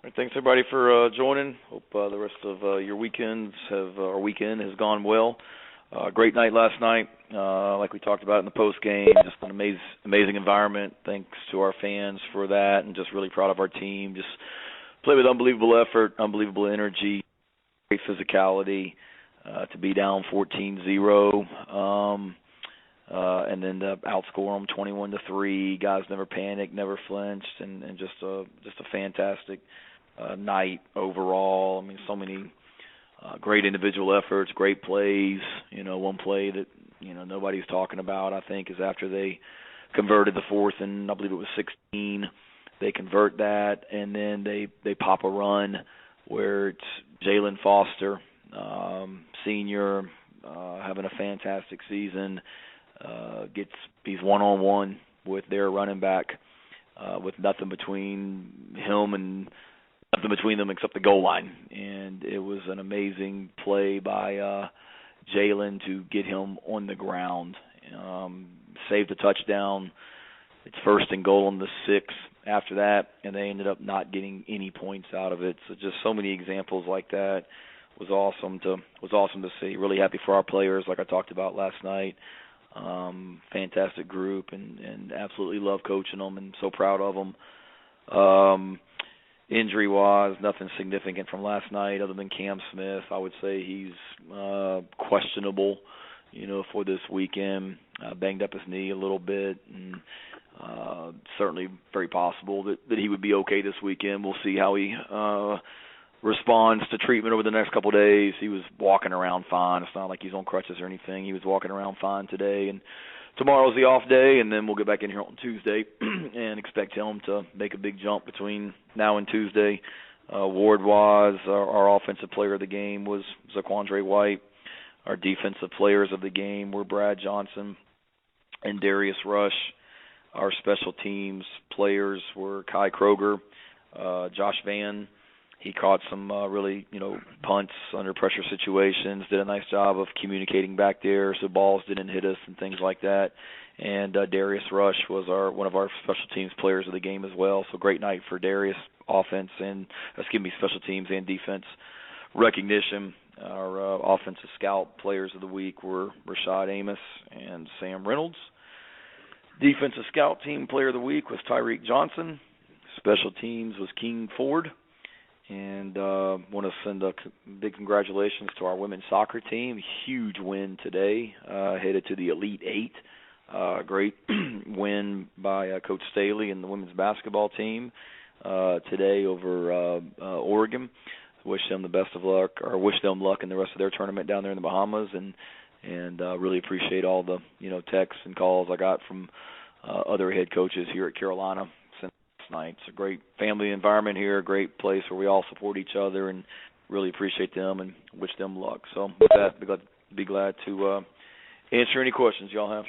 Thanks everybody for joining. Hope the rest of your weekend has gone well. Great night last night, like we talked about in the post game. Just an amazing environment. Thanks to our fans for that, and just really proud of our team. Just played with unbelievable effort, unbelievable energy, great physicality. To be down 14-0, and then to outscore them 21-3. Guys never panicked, never flinched, and just a fantastic night overall. I mean, so many great individual efforts, great plays. One play that nobody's talking about, I think, is after they converted the fourth, and I believe it was 16. They convert that, and then they pop a run where it's Jalen Foster, senior, having a fantastic season. He's one-on-one with their running back, with nothing between them except the goal line. And it was an amazing play by Jalen to get him on the ground. Saved a touchdown. It's first and goal on the 6 after that, and they ended up not getting any points out of it. So just so many examples like that. Was awesome to see. Really happy for our players, like I talked about last night. Fantastic group, and absolutely love coaching them, and so proud of them. Injury-wise, nothing significant from last night other than Cam Smith. I would say he's questionable, for this weekend. Banged up his knee a little bit, and certainly very possible that he would be okay this weekend. We'll see how he responds to treatment over the next couple of days. He was walking around fine. It's not like he's on crutches or anything. He was walking around fine today, and tomorrow's the off day, and then we'll get back in here on Tuesday and expect him to make a big jump between now and Tuesday. Ward-wise, our offensive player of the game was Zaquandre White. Our defensive players of the game were Brad Johnson and Darius Rush. Our special teams players were Kai Kroger, Josh Van. He caught some really, punts under pressure situations, did a nice job of communicating back there so balls didn't hit us and things like that. And Darius Rush was one of our special teams players of the game as well. So great night for Darius, special teams and defense recognition. Our offensive scout players of the week were Rashad Amos and Sam Reynolds. Defensive scout team player of the week was Tyreek Johnson. Special teams was King Ford. And want to send a big congratulations to our women's soccer team. Huge win today, headed to the Elite Eight. Great win by Coach Staley and the women's basketball team today over Oregon. Wish them the best of luck, or wish them luck in the rest of their tournament down there in the Bahamas, and really appreciate all the texts and calls I got from other head coaches here at Carolina night. It's a great family environment here, a great place where we all support each other, and really appreciate them and wish them luck. So with that, be glad to answer any questions y'all have.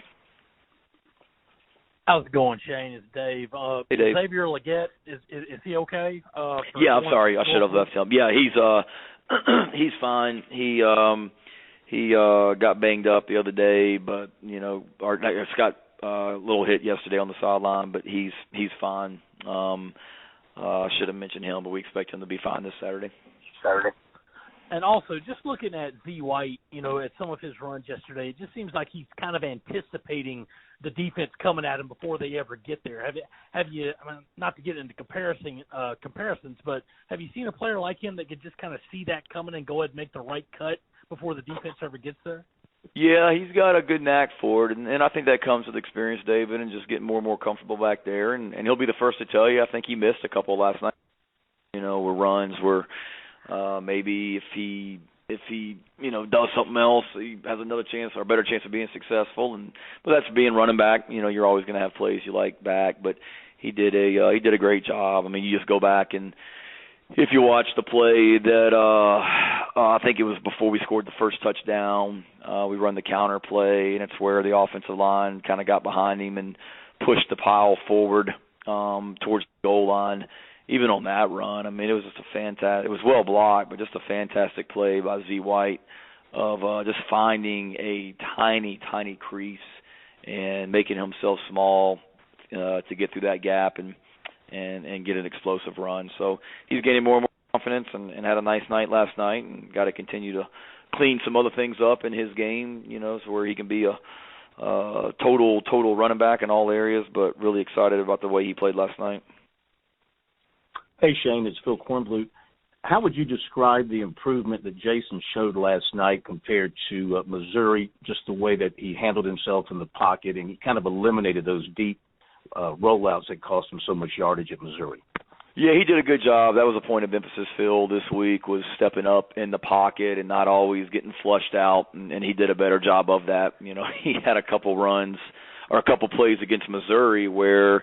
How's it going, Shane? It's Dave. Hey, Dave. Xavier Leggett, is he okay? Yeah, I'm sorry. I should have left him. Yeah, he's fine. He got banged up the other day, but Scott a little hit yesterday on the sideline, but he's fine. I should have mentioned him, but we expect him to be fine this Saturday. And also, just looking at Z White, at some of his runs yesterday, it just seems like he's kind of anticipating the defense coming at him before they ever get there. Have you? I mean, not to get into comparisons, but have you seen a player like him that could just kind of see that coming and go ahead and make the right cut before the defense ever gets there? Yeah, he's got a good knack for it, and I think that comes with experience, David, and just getting more and more comfortable back there. And he'll be the first to tell you, I think he missed a couple last night, where runs where maybe if he does something else, he has another chance or a better chance of being successful. But that's being running back. You're always going to have plays you like back, but he did a great job. I mean, you just go back and if you watch the play that I think it was before we scored the first touchdown, we run the counter play, and it's where the offensive line kind of got behind him and pushed the pile forward towards the goal line. Even on that run, I mean, it was just it was well blocked, but just a fantastic play by Z White of just finding a tiny, tiny crease and making himself small to get through that gap and and get an explosive run. So he's getting more and more confidence and had a nice night last night, and got to continue to clean some other things up in his game, so where he can be a total running back in all areas, but really excited about the way he played last night. Hey, Shane, it's Phil Kornblut. How would you describe the improvement that Jason showed last night compared to Missouri, just the way that he handled himself in the pocket and he kind of eliminated those deep rollouts that cost him so much yardage at Missouri? Yeah, he did a good job. That was a point of emphasis, Phil, this week, was stepping up in the pocket and not always getting flushed out, and he did a better job of that. He had a couple runs or a couple plays against Missouri where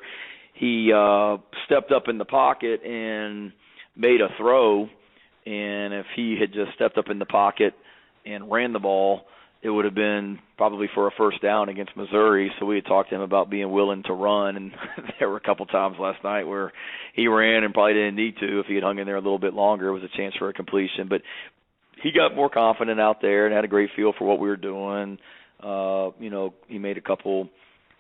he stepped up in the pocket and made a throw, and if he had just stepped up in the pocket and ran the ball, it would have been probably for a first down against Missouri. So we had talked to him about being willing to run, and there were a couple times last night where he ran and probably didn't need to. If he had hung in there a little bit longer, it was a chance for a completion. But he got more confident out there and had a great feel for what we were doing. He made a couple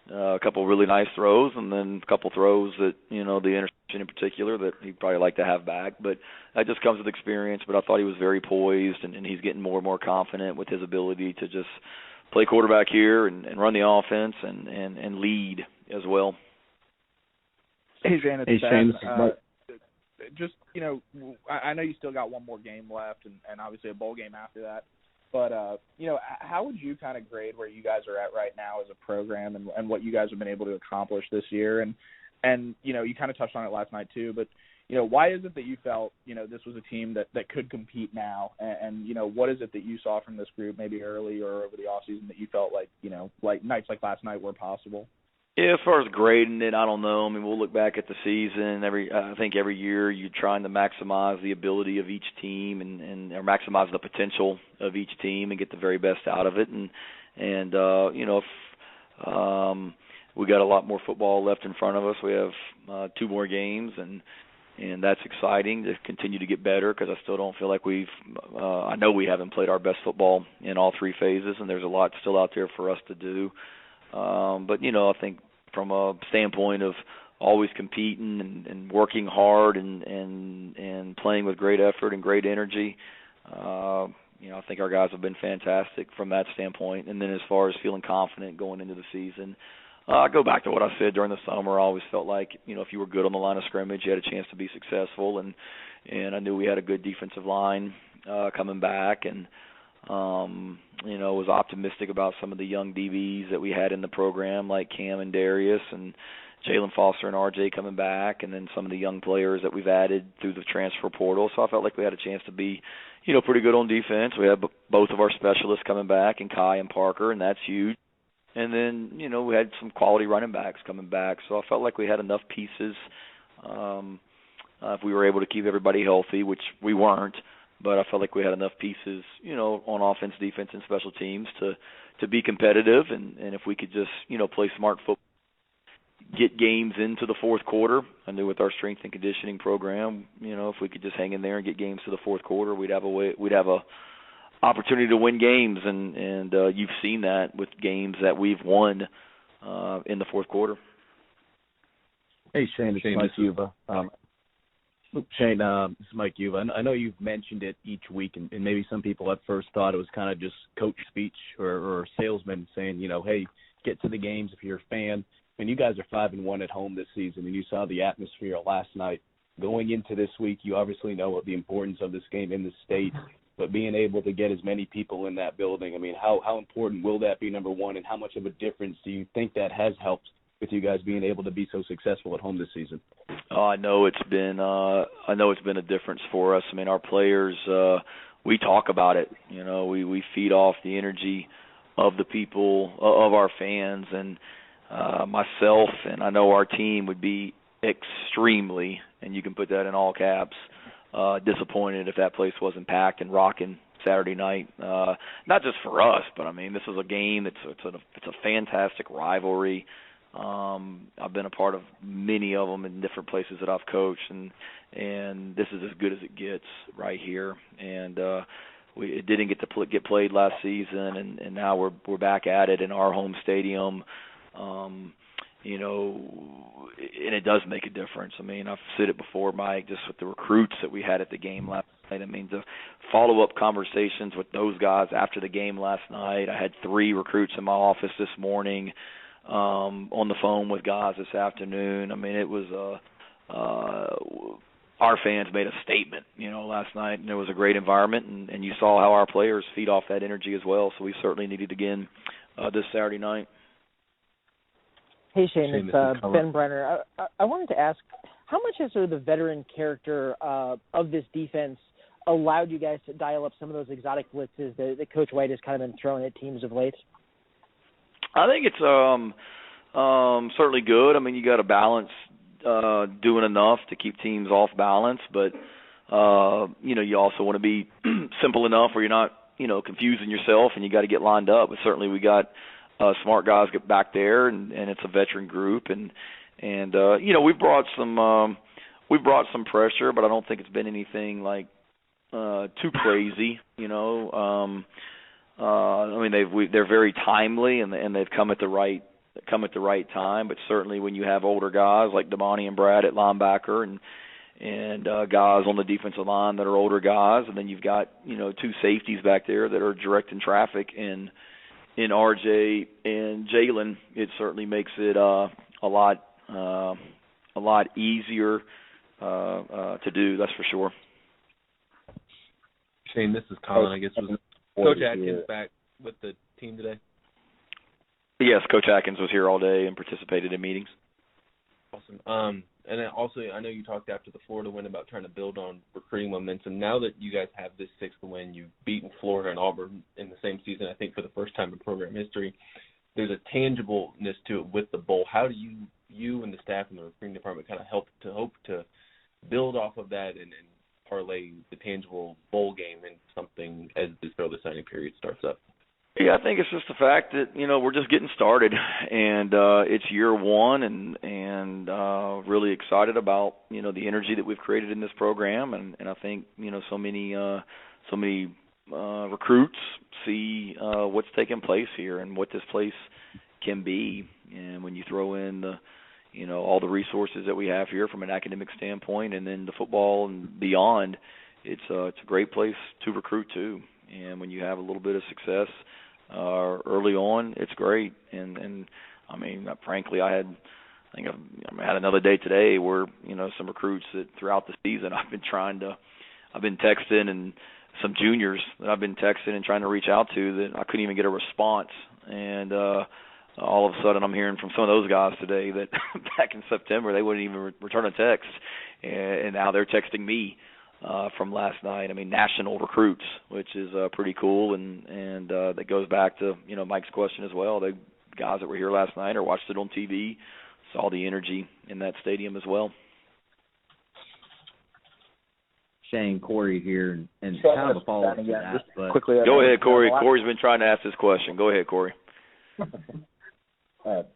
really nice throws, and then a couple throws that, the interception in particular that he'd probably like to have back. But that just comes with experience. But I thought he was very poised, and he's getting more and more confident with his ability to just play quarterback here and run the offense and lead as well. Hey, Shane, it's Ben. Just, I know you still got one more game left and obviously a bowl game after that. But, how would you kind of grade where you guys are at right now as a program and what you guys have been able to accomplish this year? And you kind of touched on it last night too, but, why is it that you felt, this was a team that could compete now? And what is it that you saw from this group maybe early or over the offseason that you felt like, like nights like last night were possible? Yeah, as far as grading it, I don't know. I mean, we'll look back at the season. I think every year you're trying to maximize the ability of each team or maximize the potential of each team and get the very best out of it. And if we got a lot more football left in front of us. We have 2 more games, and that's exciting to continue to get better, because I still don't feel like I know we haven't played our best football in all 3 phases, and there's a lot still out there for us to do. But I think from a standpoint of always competing and working hard and playing with great effort and great energy, I think our guys have been fantastic from that standpoint. And then as far as feeling confident going into the season, I go back to what I said during the summer. I always felt like, if you were good on the line of scrimmage, you had a chance to be successful. And I knew we had a good defensive line coming back, and was optimistic about some of the young DBs that we had in the program, like Cam and Darius and Jalen Foster and RJ coming back, and then some of the young players that we've added through the transfer portal. So I felt like we had a chance to be, pretty good on defense. We had both of our specialists coming back, and Kai and Parker, and that's huge. And then, we had some quality running backs coming back. So I felt like we had enough pieces if we were able to keep everybody healthy, which we weren't. But I felt like we had enough pieces, on offense, defense, and special teams to be competitive. And if we could just, play smart football, get games into the fourth quarter. I knew with our strength and conditioning program, if we could just hang in there and get games to the fourth quarter, we'd have a opportunity to win games. And you've seen that with games that we've won in the fourth quarter. Hey, Shane, it's Mike Yuba. Shane, this is Mike Yuba. I know you've mentioned it each week, and maybe some people at first thought it was kind of just coach speech or salesman saying, hey, get to the games if you're a fan. I mean, you guys are 5-1 at home this season, and you saw the atmosphere last night. Going into this week, you obviously know what the importance of this game in the state, but being able to get as many people in that building, I mean, how important will that be, number one, and how much of a difference do you think that has helped with you guys being able to be so successful at home this season? Oh, I know it's been a difference for us. I mean, our players, we talk about it. We feed off the energy of the people, of our fans, and myself, and I know our team would be extremely, and you can put that in all caps, disappointed if that place wasn't packed and rocking Saturday night. Not just for us, but I mean, this is a game. It's a fantastic rivalry. I've been a part of many of them in different places that I've coached, and this is as good as it gets right here. And it didn't get played last season, and now we're back at it in our home stadium. and it does make a difference. I mean, I've said it before, Mike, just with the recruits that we had at the game last night. I mean, the follow-up conversations with those guys after the game last night. I had 3 recruits in my office this morning, on the phone with guys this afternoon. I mean, it was our fans made a statement, last night, and it was a great environment, and you saw how our players feed off that energy as well. So we certainly needed again this Saturday night. Hey, Shane, it's Ben Brenner. I wanted to ask, how much has sort of the veteran character of this defense allowed you guys to dial up some of those exotic blitzes that Coach White has kind of been throwing at teams of late? I think it's certainly good. I mean, you got to balance doing enough to keep teams off balance, but you also want to be simple enough where you're not confusing yourself, and you got to get lined up. But certainly we got smart guys get back there, and it's a veteran group, and we've brought some pressure, but I don't think it's been anything like too crazy. I mean, they're very timely, and they've come at the right time. But certainly when you have older guys like Damani and Brad at linebacker, and guys on the defensive line that are older guys, and then you've got 2 safeties back there that are directing traffic in RJ and Jalen, it certainly makes it a lot easier to do. That's for sure. Shane, this is Colin. I guess was Coach Atkins back with the team today? Yes, Coach Atkins was here all day and participated in meetings. Awesome. And then also, I know you talked after the Florida win about trying to build on recruiting momentum. Now that you guys have this 6th win, you've beaten Florida and Auburn in the same season, I think for the first time in program history. There's a tangibleness to it with the bowl. How do you and the staff and the recruiting department kind of hope to build off of that and parlay the tangible bowl game into something as this early signing period starts up? Yeah, I think it's just the fact that we're just getting started, and it's year 1, and really excited about the energy that we've created in this program, and I think so many recruits see what's taking place here and what this place can be, and when you throw in the all the resources that we have here from an academic standpoint, and then the football and beyond, it's a great place to recruit to, and when you have a little bit of success early on, it's great. And I mean, frankly, I had another day today where some recruits that throughout the season I've been texting, and some juniors that I've been texting and trying to reach out to that I couldn't even get a response, and all of a sudden I'm hearing from some of those guys today that back in September they wouldn't even return a text, and now they're texting me from last night. I mean, national recruits, which is pretty cool, and that goes back to Mike's question as well. The guys that were here last night or watched it on TV saw the energy in that stadium as well. Shane, Corey here, and kind of a follow-up to that. But quickly, go ahead, Corey. Corey's been trying to ask this question. Go ahead, Corey.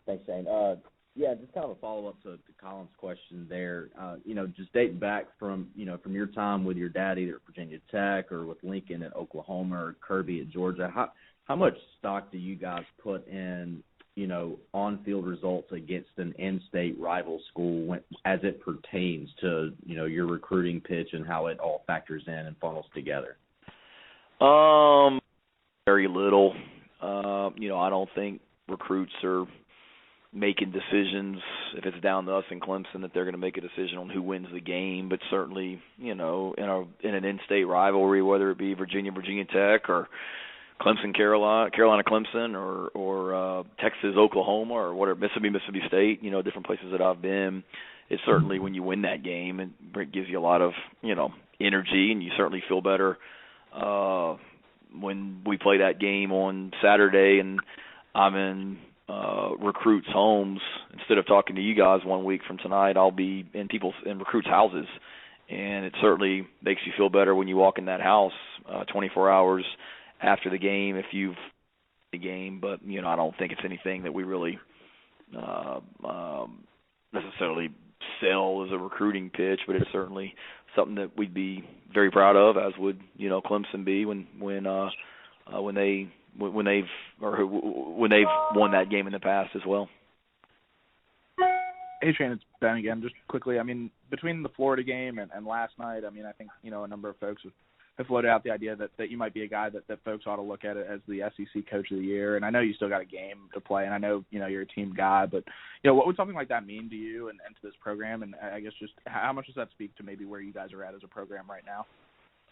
Thanks, Shane. Yeah, just kind of a follow-up to Colin's question there. Just dating back from your time with your dad either at Virginia Tech or with Lincoln at Oklahoma or Kirby at Georgia, how much stock do you guys put in, on-field results against an in-state rival school as it pertains to, your recruiting pitch and how it all factors in and funnels together? Very little. I don't think recruits are making decisions, if it's down to us in Clemson, that they're going to make a decision on who wins the game. But certainly, in an in-state rivalry, whether it be Virginia Tech or Clemson Carolina Clemson or Texas Oklahoma or whatever, Mississippi State, different places that I've been, it's certainly when you win that game, it gives you a lot of energy, and you certainly feel better when we play that game on Saturday and I'm in recruits' homes. Instead of talking to you guys 1 week from tonight, I'll be in recruits' houses, and it certainly makes you feel better when you walk in that house 24 hours after the game if you've the game. But I don't think it's anything that we really necessarily sell as a recruiting pitch, but it's certainly something that we'd be very proud of, as would Clemson be when they've won that game in the past as well. Hey, Shane, it's Ben again. Just quickly, I mean, between the Florida game and last night, I mean, I think, a number of folks have floated out the idea that you might be a guy that folks ought to look at it as the SEC Coach of the Year. And I know you still got a game to play, and I know, you're a team guy, but, what would something like that mean to you and to this program? And I guess just how much does that speak to maybe where you guys are at as a program right now?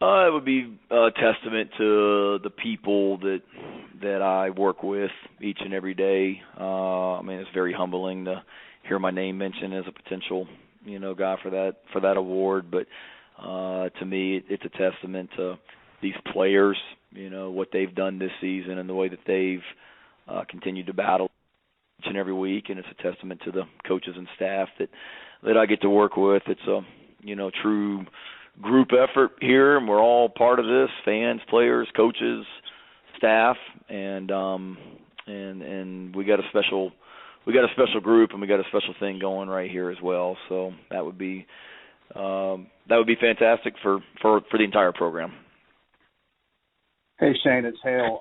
It would be a testament to the people that I work with each and every day. I mean, it's very humbling to hear my name mentioned as a potential, guy for that award. But to me, it's a testament to these players, what they've done this season and the way that they've continued to battle each and every week. And it's a testament to the coaches and staff that I get to work with. It's a, true group effort here, and we're all part of this: fans, players, coaches, staff, and we got a special group, and we got a special thing going right here as well. So that would be fantastic for the entire program. Hey Shane, it's Hale.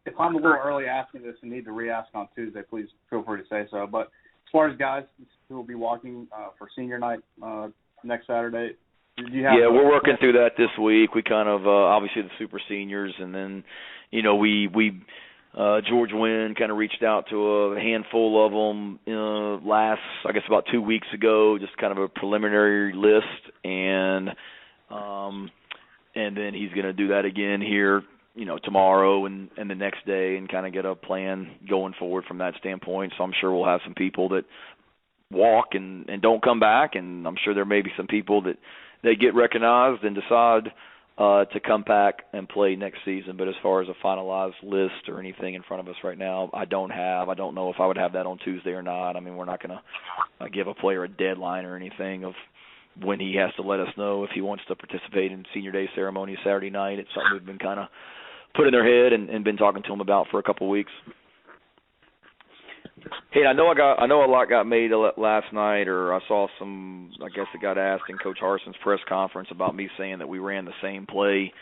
If I'm a little early asking this and need to re-ask on Tuesday, please feel free to say so. But as far as guys who will be walking for senior night next Saturday, we're working through that this week. We kind of obviously the super seniors, and then we George Wynn kind of reached out to a handful of them last, I guess, about 2 weeks ago, just kind of a preliminary list, and then he's going to do that again here, tomorrow and the next day, and kind of get a plan going forward from that standpoint. So I'm sure we'll have some people that walk and don't come back, and I'm sure there may be some people that they get recognized and decide to come back and play next season. But as far as a finalized list or anything in front of us right now, I don't know if I would have that on Tuesday or not. I mean, we're not going to give a player a deadline or anything of when he has to let us know if he wants to participate in senior day ceremony Saturday night. It's something we've been kind of put in their head and been talking to him about for a couple of weeks. Hey, I know a lot got made last night, or I saw some, I guess it got asked in Coach Harson's press conference about me saying that we ran the same play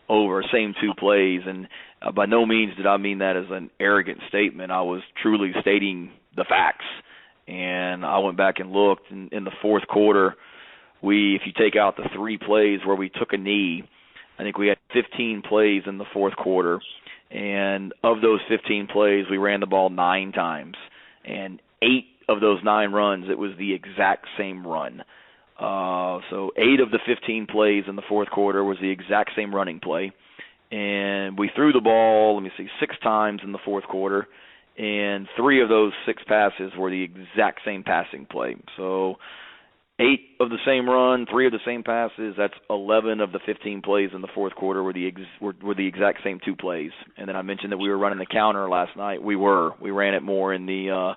over, same two plays, and by no means did I mean that as an arrogant statement. I was truly stating the facts, and I went back and looked in the fourth quarter. If you take out the 3 plays where we took a knee, I think we had 15 plays in the fourth quarter, and of those 15 plays, we ran the ball 9 times. And 8 of those 9 runs, it was the exact same run. So 8 of the 15 plays in the fourth quarter was the exact same running play. And we threw the ball, 6 times in the fourth quarter. And 3 of those 6 passes were the exact same passing play. So 8 of the same run, 3 of the same passes. That's 11 of the 15 plays in the fourth quarter were the exact same 2 plays. And then I mentioned that we were running the counter last night. We ran it more in the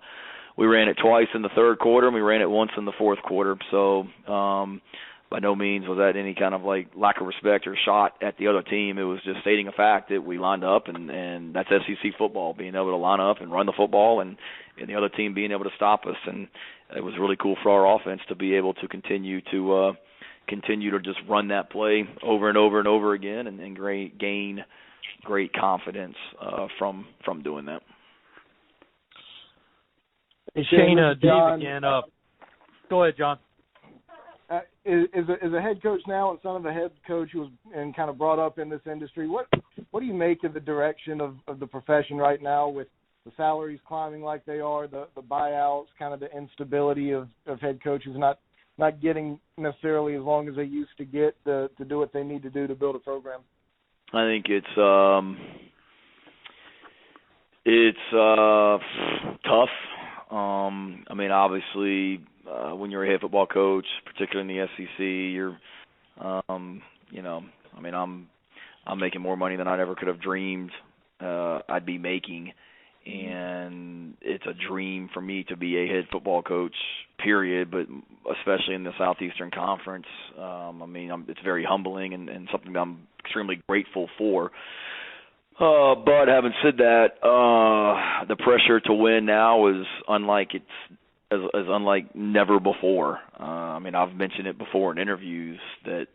we ran it twice in the third quarter, and we ran it once in the fourth quarter. So by no means was that any kind of lack of respect or shot at the other team. It was just stating a fact that we lined up, and that's SEC football, being able to line up and run the football, and the other team being able to stop us. And it was really cool for our offense to be able to continue to just run that play over and over and over again, and gain great confidence from doing that. Hey, Shane, Dave again. Go ahead, John. Is a head coach now and son of a head coach who was and kind of brought up in this industry. What do you make of the direction of the profession right now, with the salaries climbing like they are, the buyouts, kind of the instability of head coaches not getting necessarily as long as they used to get to do what they need to do to build a program? I think it's tough. Obviously, when you're a head football coach, particularly in the SEC, you're, I'm making more money than I ever could have dreamed I'd be making, and it's a dream for me to be a head football coach, period, but especially in the Southeastern Conference. It's very humbling and something that I'm extremely grateful for. But having said that, the pressure to win now is unlike never before. I've mentioned it before in interviews that,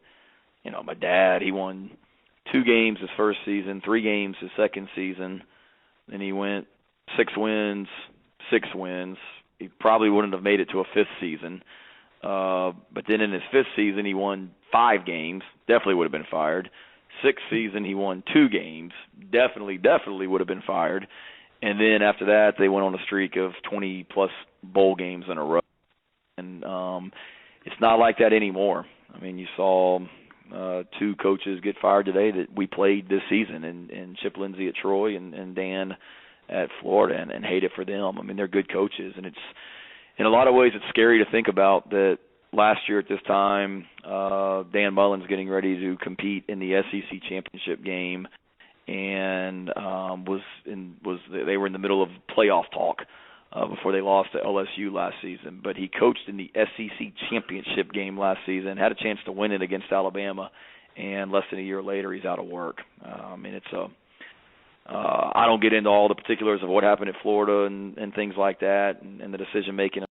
my dad, he won 2 games his first season, 3 games his second season, then he went 6 wins, 6 wins, he probably wouldn't have made it to a fifth season. But then in his fifth season, he won 5 games. Definitely would have been fired. Sixth season, he won 2 games. Definitely would have been fired. And then after that, they went on a streak of 20-plus bowl games in a row. And it's not like that anymore. I mean, you saw 2 coaches get fired today that we played this season, and Chip Lindsey at Troy and Dan at Florida, and hate it for them. I mean, they're good coaches, and it's in a lot of ways it's scary to think about that. Last year at this time, Dan Mullen's getting ready to compete in the SEC championship game, and they were in the middle of playoff talk before they lost to LSU last season. But he coached in the SEC championship game last season, had a chance to win it against Alabama, and less than a year later he's out of work. I mean, it's I don't get into all the particulars of what happened at Florida and things like that, and the decision making